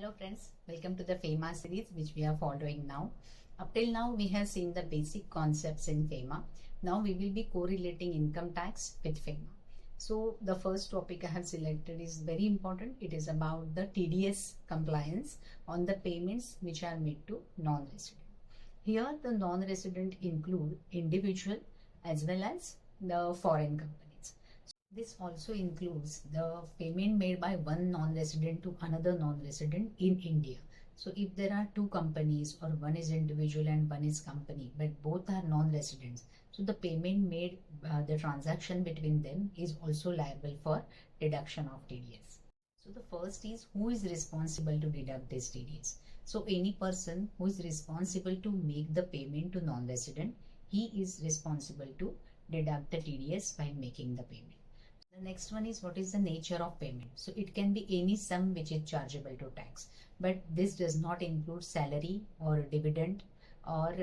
Hello friends, welcome to the FEMA series which we are following now. Up till now we have seen the basic concepts in FEMA. Now we will be correlating income tax with FEMA. So the first topic I have selected is very important. It is about the TDS compliance on the payments which are made to non-resident. Here the non-resident include individual as well as the foreign companies. This also includes the payment made by one non-resident to another non-resident in India. So if there are two companies or one is individual and one is company, but both are non-residents, so the payment made, the transaction between them is also liable for deduction of TDS. So the first is who is responsible to deduct this TDS. So any person who is responsible to make the payment to non-resident, he is responsible to deduct the TDS while making the payment. The next one is what is the nature of payment. So it can be any sum which is chargeable to tax, but this does not include salary or dividend or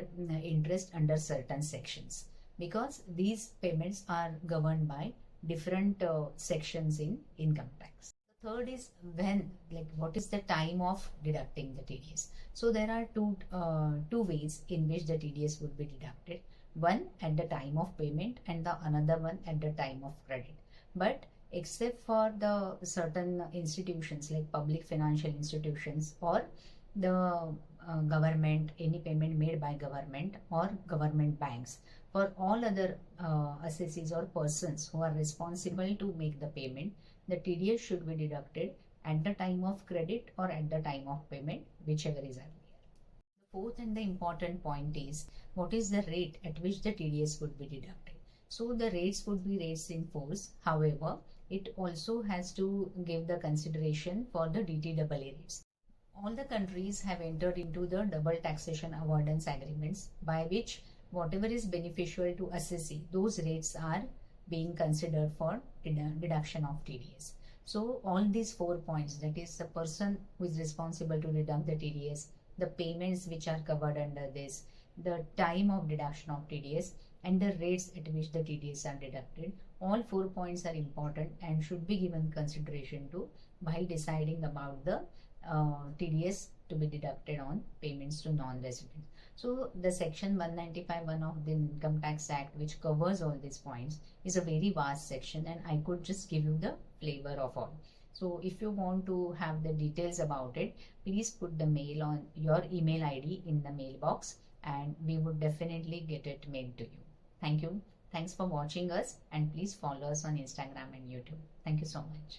interest under certain sections, because these payments are governed by different sections in income tax. The third is when, what is the time of deducting the TDS. So there are two ways in which the TDS would be deducted. One at the time of payment and the another one at the time of credit. But except for the certain institutions like public financial institutions or the government, any payment made by government or government banks, for all other assessees or persons who are responsible to make the payment, the TDS should be deducted at the time of credit or at the time of payment, whichever is earlier. The fourth and the important point is what is the rate at which the TDS would be deducted. So the rates would be rates in force. However, it also has to give the consideration for the DTAA rates. All the countries have entered into the double taxation avoidance agreements, by which whatever is beneficial to assessee, those rates are being considered for deduction of TDS. So all these 4 points, that is the person who is responsible to deduct the TDS, the payments which are covered under this, the time of deduction of TDS, and the rates at which the TDS are deducted. All 4 points are important and should be given consideration to while deciding about the TDS to be deducted on payments to non-residents. So the section 195(1) of the Income Tax Act, which covers all these points, is a very vast section, and I could just give you the flavor of all. So if you want to have the details about it, please put the mail on your email ID in the mailbox, and we would definitely get it mailed to you. Thank you. Thanks for watching us, and please follow us on Instagram and YouTube. Thank you so much.